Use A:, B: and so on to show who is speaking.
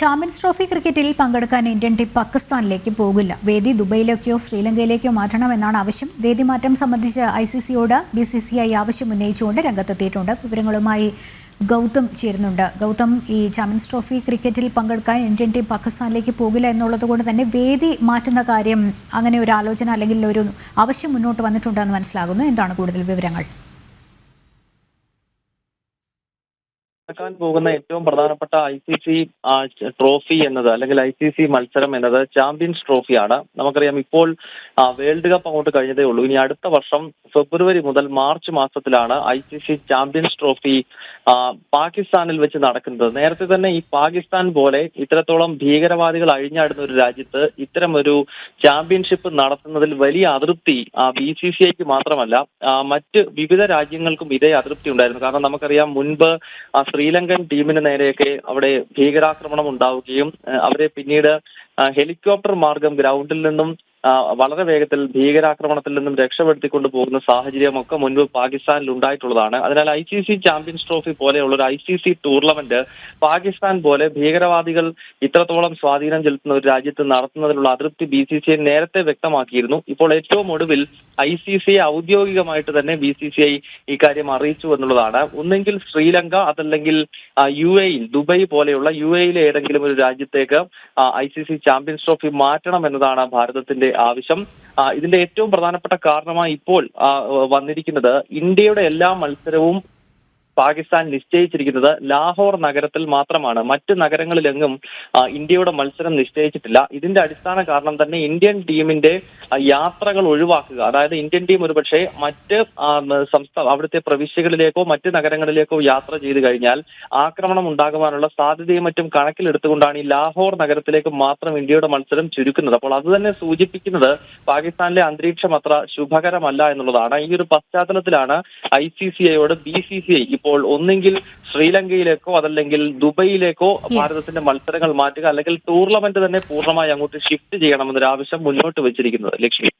A: Champions trophy ക്രിക്കറ്റിൽ പങ്കെടുക്കാൻ Indian team പാകിസ്ഥാനിലേക്ക് പോകില്ല. വേദി ദുബൈയിലേക്കോ ശ്രീലങ്കയിലേക്കോ മാറ്റണമെന്നാണ് ആവശ്യം. വേദി മാറ്റം സംബന്ധിച്ച് ICCയോട് BCCI ആവശ്യം ഉന്നയിച്ചുകൊണ്ട് രംഗത്തെത്തിയിട്ടുണ്ട്. വിവരങ്ങളുമായി ഗൗതം ചേരുന്നുണ്ട്. ഗൗതം, ഈ ചാമ്പ്യൻസ് ട്രോഫി ക്രിക്കറ്റിൽ പങ്കെടുക്കാൻ ഇന്ത്യൻ ടീം പാകിസ്ഥാനിലേക്ക് പോകില്ല എന്നുള്ളത് കൊണ്ട് തന്നെ വേദി മാറ്റുന്ന കാര്യം, അങ്ങനെ ഒരു ആലോചന അല്ലെങ്കിൽ ഒരു ആവശ്യം മുന്നോട്ട് വന്നിട്ടുണ്ടെന്ന് മനസ്സിലാകുന്നു. എന്താണ് കൂടുതൽ വിവരങ്ങൾ?
B: നടക്കാൻ പോകുന്ന ഏറ്റവും പ്രധാനപ്പെട്ട ICC ട്രോഫി എന്നത്, അല്ലെങ്കിൽ ICC മത്സരം എന്നത് ചാമ്പ്യൻസ് ട്രോഫിയാണ്. നമുക്കറിയാം, ഇപ്പോൾ വേൾഡ് കപ്പ് അങ്ങോട്ട് കഴിഞ്ഞതേ ഉള്ളൂ. ഇനി അടുത്ത വർഷം ഫെബ്രുവരി മുതൽ മാർച്ച് മാസത്തിലാണ് ICC ചാമ്പ്യൻസ് ട്രോഫി പാകിസ്ഥാനിൽ വെച്ച് നടക്കുന്നത്. നേരത്തെ തന്നെ ഈ പാകിസ്ഥാൻ പോലെ ഇത്രത്തോളം ഭീകരവാദികൾ അഴിഞ്ഞാടുന്ന ഒരു രാജ്യത്ത് ഇത്തരം ഒരു ചാമ്പ്യൻഷിപ്പ് നടത്തുന്നതിൽ വലിയ അതൃപ്തി BCCIക്ക് മാത്രമല്ല മറ്റ് വിവിധ രാജ്യങ്ങൾക്കും ഇതേ അതൃപ്തി ഉണ്ടായിരുന്നു. കാരണം നമുക്കറിയാം, മുൻപ് ശ്രീലങ്കൻ ടീമിന് നേരെയൊക്കെ അവിടെ ഭീകരാക്രമണം ഉണ്ടാവുകയും അവരെ പിന്നീട് ഹെലികോപ്റ്റർ മാർഗം ഗ്രൗണ്ടിൽ നിന്നും വളരെ വേഗത്തിൽ ഭീകരാക്രമണത്തിൽ നിന്നും രക്ഷപ്പെടുത്തിക്കൊണ്ട് പോകുന്ന സാഹചര്യമൊക്കെ മുൻപ് പാകിസ്ഥാനിൽ ഉണ്ടായിട്ടുള്ളതാണ്. അതിനാൽ ICC ചാമ്പ്യൻസ് ട്രോഫി പോലെയുള്ള ഒരു ICC ടൂർണമെന്റ് പാകിസ്ഥാൻ പോലെ ഭീകരവാദികൾ ഇത്രത്തോളം സ്വാധീനം ചെലുത്തുന്ന ഒരു രാജ്യത്ത് നടത്തുന്നതിലുള്ള അതൃപ്തി BCCI നേരത്തെ വ്യക്തമാക്കിയിരുന്നു. ഇപ്പോൾ ഏറ്റവും ഒടുവിൽ ICCയെ ഔദ്യോഗികമായിട്ട് തന്നെ BCCI ഇക്കാര്യം അറിയിച്ചു എന്നുള്ളതാണ്. ഒന്നെങ്കിൽ ശ്രീലങ്ക, അതല്ലെങ്കിൽ UAE, ദുബൈ പോലെയുള്ള UAEയിലെ ഏതെങ്കിലും ഒരു രാജ്യത്തേക്ക് ICC ചാമ്പ്യൻസ് ട്രോഫി മാറ്റണം എന്നതാണ് ഭാരതത്തിന്റെ ആവശ്യം. ഇതിന്റെ ഏറ്റവും പ്രധാനപ്പെട്ട കാരണമായി ഇപ്പോൾ വന്നിരിക്കുന്നത്, ഇന്ത്യയുടെ എല്ലാ മത്സരവും പാകിസ്ഥാൻ നിശ്ചയിച്ചിരിക്കുന്നത് ലാഹോർ നഗരത്തിൽ മാത്രമാണ്. മറ്റ് നഗരങ്ങളിലെങ്ങും ഇന്ത്യയുടെ മത്സരം നിശ്ചയിച്ചിട്ടില്ല. ഇതിന്റെ അടിസ്ഥാന കാരണം തന്നെ ഇന്ത്യൻ ടീമിന്റെ യാത്രകൾ ഒഴിവാക്കുക. അതായത് ഇന്ത്യൻ ടീം ഒരുപക്ഷെ മറ്റ് അവിടുത്തെ പ്രവിശ്യകളിലേക്കോ മറ്റ് നഗരങ്ങളിലേക്കോ യാത്ര ചെയ്തു കഴിഞ്ഞാൽ ആക്രമണം ഉണ്ടാകുവാനുള്ള സാധ്യതയും മറ്റും കണക്കിലെടുത്തുകൊണ്ടാണ് ഈ ലാഹോർ നഗരത്തിലേക്ക് മാത്രം ഇന്ത്യയുടെ മത്സരം ചുരുക്കുന്നത്. അപ്പോൾ അത് തന്നെ സൂചിപ്പിക്കുന്നത് പാകിസ്ഥാനിലെ അന്തരീക്ഷം അത്ര ശുഭകരമല്ല എന്നുള്ളതാണ്. ഈ ഒരു പശ്ചാത്തലത്തിലാണ് ICCയോട് BCCI ഇപ്പോൾ ഒന്നെങ്കിൽ ശ്രീലങ്കയിലേക്കോ അതല്ലെങ്കിൽ ദുബൈയിലേക്കോ ഭാരതത്തിന്റെ മത്സരങ്ങൾ മാറ്റുക, അല്ലെങ്കിൽ ടൂർണമെന്റ് തന്നെ പൂർണ്ണമായി അങ്ങോട്ട് ഷിഫ്റ്റ് ചെയ്യണമെന്നൊരു ആവശ്യം മുന്നോട്ട് വെച്ചിരിക്കുന്നത്. ലക്ഷ്മി.